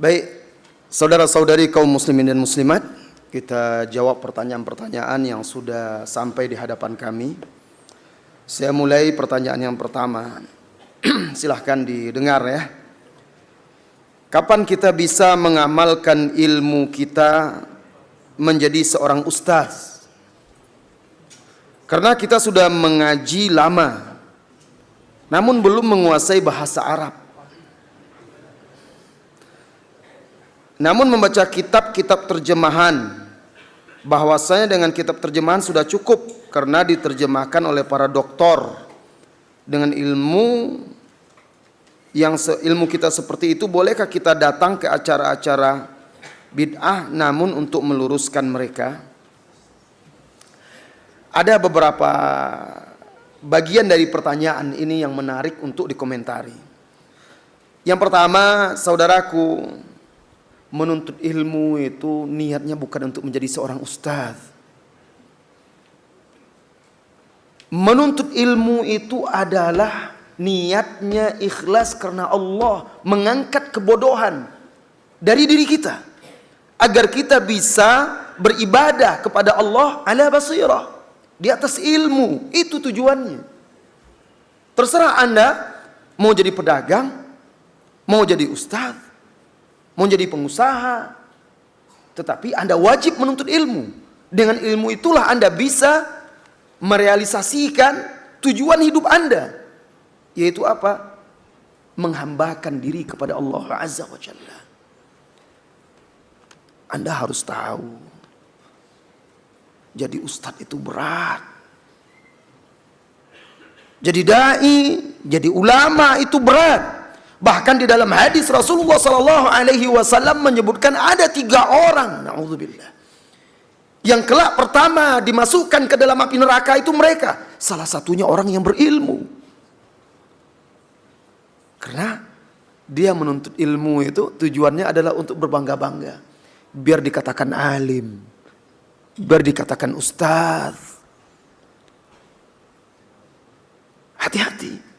Baik, saudara-saudari kaum muslimin dan muslimat, kita jawab pertanyaan-pertanyaan yang sudah sampai di hadapan kami. Saya mulai pertanyaan yang pertama. Silahkan didengar ya. Kapan kita bisa mengamalkan ilmu kita menjadi seorang ustaz? Karena kita sudah mengaji lama, namun belum menguasai bahasa Arab. Namun membaca kitab-kitab terjemahan, bahwasanya dengan kitab terjemahan sudah cukup karena diterjemahkan oleh para doktor. Dengan ilmu yang ilmu kita seperti itu, bolehkah kita datang ke acara-acara bid'ah namun untuk meluruskan mereka? Ada beberapa bagian dari pertanyaan ini yang menarik untuk dikomentari. Yang pertama, saudaraku, menuntut ilmu itu niatnya bukan untuk menjadi seorang ustaz. Menuntut ilmu itu adalah niatnya ikhlas karena Allah, mengangkat kebodohan dari diri kita agar kita bisa beribadah kepada Allah ala basirah, di atas ilmu. Itu tujuannya. Terserah Anda mau jadi pedagang, mau jadi ustaz, mau jadi pengusaha, tetapi Anda wajib menuntut ilmu. Dengan ilmu itulah Anda bisa merealisasikan tujuan hidup Anda, yaitu apa? Menghambakan diri kepada Allah Azza wa Jalla. Anda harus tahu, jadi ustaz itu berat. Jadi dai, jadi ulama itu berat. Bahkan di dalam hadis Rasulullah SAW menyebutkan ada 3 orang, na'udzubillah, yang kelak pertama dimasukkan ke dalam api neraka itu mereka. Salah satunya orang yang berilmu. Karena dia menuntut ilmu itu tujuannya adalah untuk berbangga-bangga. Biar dikatakan alim, biar dikatakan ustaz. Hati-hati.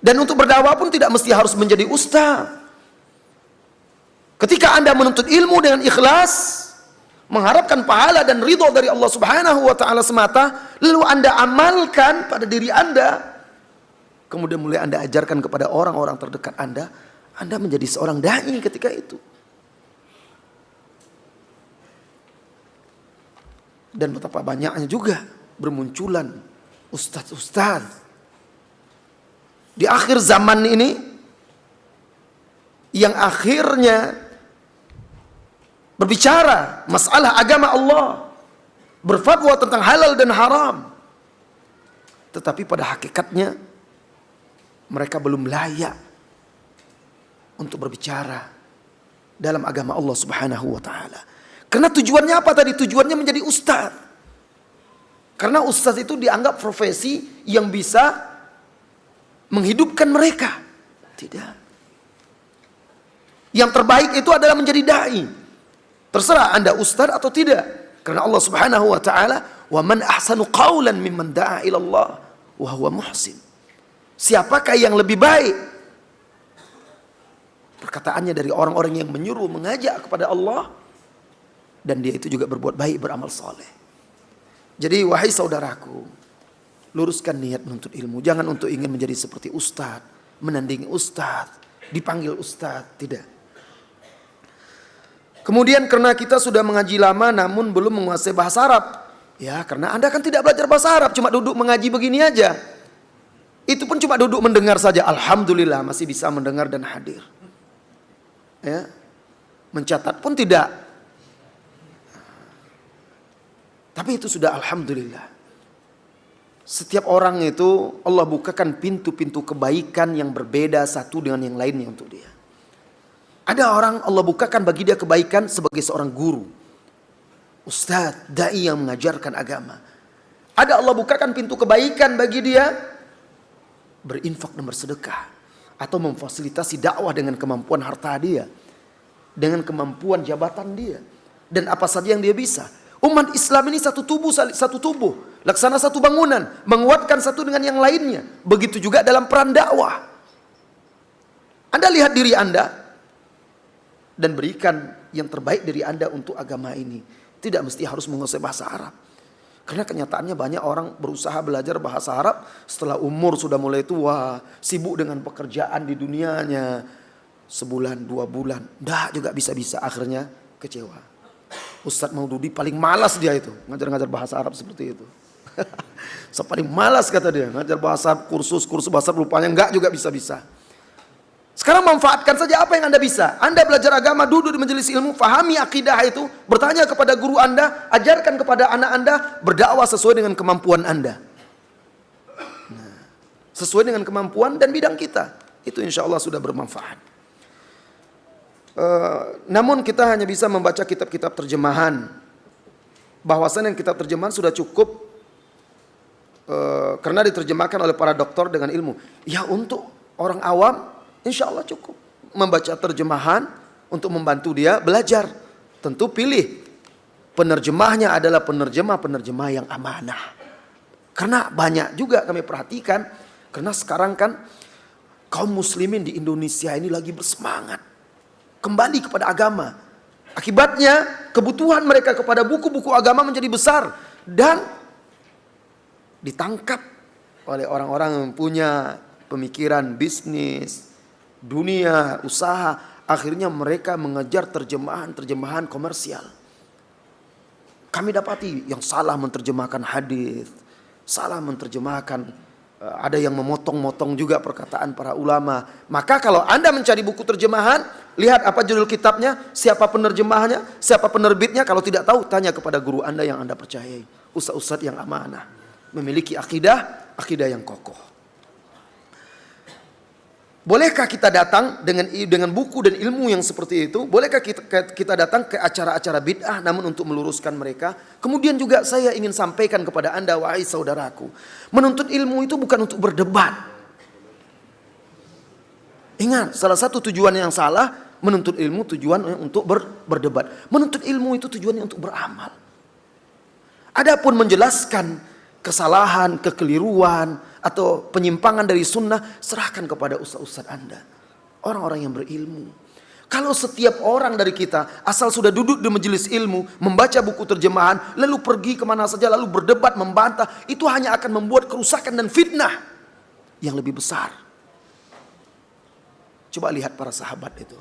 Dan untuk berdakwah pun tidak mesti harus menjadi ustaz. Ketika Anda menuntut ilmu dengan ikhlas, mengharapkan pahala dan ridho dari Allah Subhanahu wa taala semata, lalu Anda amalkan pada diri Anda, kemudian mulai Anda ajarkan kepada orang-orang terdekat Anda menjadi seorang dai ketika itu. Dan betapa banyaknya juga bermunculan ustaz-ustaz di akhir zaman ini yang akhirnya berbicara masalah agama Allah, berfatwa tentang halal dan haram, tetapi pada hakikatnya mereka belum layak untuk berbicara dalam agama Allah Subhanahu wa taala. Karena tujuannya apa tadi? Tujuannya menjadi ustaz. Karena ustaz itu dianggap profesi yang bisa menghidupkan mereka. Tidak. Yang terbaik itu adalah menjadi dai. Terserah Anda ustaz atau tidak. Karena Allah Subhanahu wa taala, "Wa man ahsanu qawlan mimman da'a ila Allah wa huwa muhsin." Siapakah yang lebih baik perkataannya dari orang-orang yang menyuruh, mengajak kepada Allah, dan dia itu juga berbuat baik, beramal soleh. Jadi wahai saudaraku, luruskan niat menuntut ilmu. Jangan untuk ingin menjadi seperti ustaz, menandingi ustaz, dipanggil ustaz. Tidak. Kemudian karena kita sudah mengaji lama namun belum menguasai bahasa Arab. Ya, karena Anda kan tidak belajar bahasa Arab, cuma duduk mengaji begini aja. Itu pun cuma duduk mendengar saja. Alhamdulillah masih bisa mendengar dan hadir. Ya. Mencatat pun tidak. Tapi itu sudah alhamdulillah. Setiap orang itu Allah bukakan pintu-pintu kebaikan yang berbeda satu dengan yang lainnya untuk dia. Ada orang Allah bukakan bagi dia kebaikan sebagai seorang guru, ustaz, dai yang mengajarkan agama. Ada Allah bukakan pintu kebaikan bagi dia berinfak dan bersedekah, atau memfasilitasi dakwah dengan kemampuan harta dia, dengan kemampuan jabatan dia, dan apa saja yang dia bisa. Umat Islam ini satu tubuh, laksana satu bangunan, menguatkan satu dengan yang lainnya. Begitu juga dalam peran dakwah. Anda lihat diri Anda, dan berikan yang terbaik dari Anda untuk agama ini. Tidak mesti harus menguasai bahasa Arab. Karena kenyataannya banyak orang berusaha belajar bahasa Arab setelah umur sudah mulai tua, sibuk dengan pekerjaan di dunianya. Sebulan, 2 bulan, dah juga bisa-bisa, akhirnya kecewa. Ustadz Maududi paling malas dia itu, ngajar-ngajar bahasa Arab seperti itu. Paling malas kata dia, ngajar bahasa kursus bahasa Arab, rupanya enggak juga bisa-bisa. Sekarang manfaatkan saja apa yang Anda bisa. Anda belajar agama, duduk di majelis ilmu, fahami akidah itu, bertanya kepada guru Anda, ajarkan kepada anak Anda, berdakwah sesuai dengan kemampuan Anda. Nah, sesuai dengan kemampuan dan bidang kita. Itu insya Allah sudah bermanfaat. Namun kita hanya bisa membaca kitab-kitab terjemahan. Bahwasannya kitab terjemahan sudah cukup karena diterjemahkan oleh para doktor dengan ilmu. Ya, untuk orang awam insya Allah cukup membaca terjemahan untuk membantu dia belajar. Tentu pilih penerjemahnya adalah penerjemah yang amanah. Karena banyak juga kami perhatikan, karena sekarang kan kaum muslimin di Indonesia ini lagi bersemangat kembali kepada agama. Akibatnya kebutuhan mereka kepada buku-buku agama menjadi besar dan ditangkap oleh orang-orang yang punya pemikiran bisnis, dunia, usaha. Akhirnya mereka mengejar terjemahan komersial. Kami dapati yang salah menerjemahkan hadis, salah menerjemahkan, ada yang memotong-motong juga perkataan para ulama. Maka kalau Anda mencari buku terjemahan, lihat apa judul kitabnya, siapa penerjemahnya, siapa penerbitnya. Kalau tidak tahu, tanya kepada guru Anda yang Anda percayai. Ustaz-ustaz yang amanah, memiliki akidah yang kokoh. Bolehkah kita datang dengan buku dan ilmu yang seperti itu? Bolehkah kita datang ke acara-acara bid'ah namun untuk meluruskan mereka? Kemudian juga saya ingin sampaikan kepada Anda, wahai saudaraku, menuntut ilmu itu bukan untuk berdebat. Ingat, salah satu tujuan yang salah, menuntut ilmu tujuan untuk berdebat. Menuntut ilmu itu tujuannya untuk beramal. Adapun menjelaskan kesalahan, kekeliruan, atau penyimpangan dari sunnah, serahkan kepada ustaz-ustaz Anda, orang-orang yang berilmu. Kalau setiap orang dari kita asal sudah duduk di majelis ilmu, membaca buku terjemahan, lalu pergi kemana saja, lalu berdebat, membantah, itu hanya akan membuat kerusakan dan fitnah yang lebih besar. Coba lihat para sahabat itu.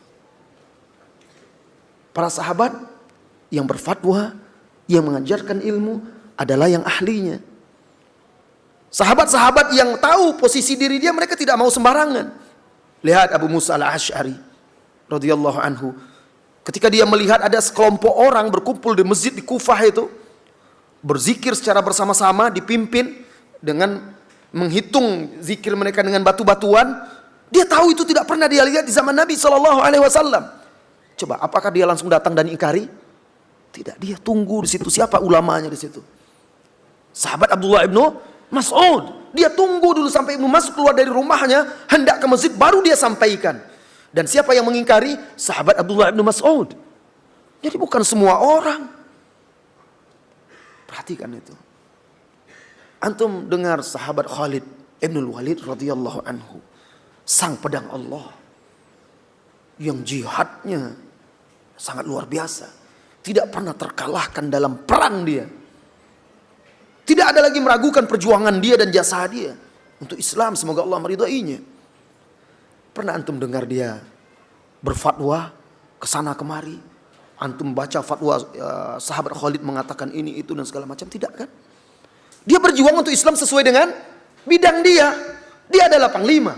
Para sahabat yang berfatwa, yang mengajarkan ilmu adalah yang ahlinya. Sahabat-sahabat yang tahu posisi diri dia, mereka tidak mau sembarangan. Lihat Abu Musa al-Asy'ari radhiyallahu anhu. Ketika dia melihat ada sekelompok orang berkumpul di masjid di Kufah itu, berzikir secara bersama-sama, dipimpin dengan menghitung zikir mereka dengan batu-batuan. Dia tahu itu tidak pernah dia lihat di zaman Nabi SAW. Coba, apakah dia langsung datang dan ingkari? Tidak, dia tunggu di situ. Siapa ulamanya di situ? Sahabat Abdullah ibnu Mas'ud, dia tunggu dulu sampai Ibnu Mas'ud keluar dari rumahnya, hendak ke masjid, baru dia sampaikan. Dan siapa yang mengingkari? Sahabat Abdullah ibnu Mas'ud. Jadi bukan semua orang. Perhatikan itu. Antum dengar sahabat Khalid ibnul Walid radhiyallahu anhu, sang pedang Allah, yang jihadnya sangat luar biasa, tidak pernah terkalahkan dalam perang dia. Tidak ada lagi meragukan perjuangan dia dan jasa dia untuk Islam, semoga Allah meridainya. Pernah antum dengar dia berfatwa kesana kemari? Antum baca fatwa sahabat Khalid mengatakan ini itu dan segala macam? Tidak kan? Dia berjuang untuk Islam sesuai dengan bidang dia. Dia adalah panglima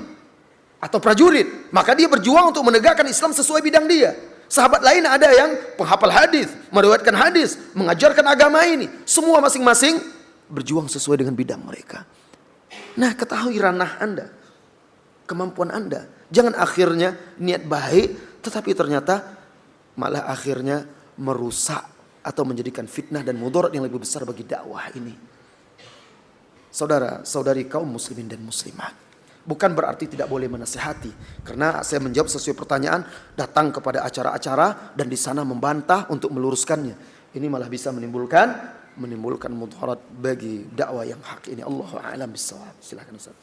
atau prajurit, maka dia berjuang untuk menegakkan Islam sesuai bidang dia. Sahabat lain ada yang penghafal hadis, meriwayatkan hadis, mengajarkan agama ini. Semua masing-masing berjuang sesuai dengan bidang mereka. Nah, ketahui ranah Anda, kemampuan Anda. Jangan akhirnya niat baik, tetapi ternyata malah akhirnya merusak atau menjadikan fitnah dan mudarat yang lebih besar bagi dakwah ini. Saudara-saudari kaum muslimin dan muslimat, bukan berarti tidak boleh menasihati. Karena saya menjawab sesuai pertanyaan, datang kepada acara-acara dan di sana membantah untuk meluruskannya. Ini malah bisa menimbulkan mudarat bagi dakwah yang hak ini. Allahu a'lam bissawab. Silakan Ustaz.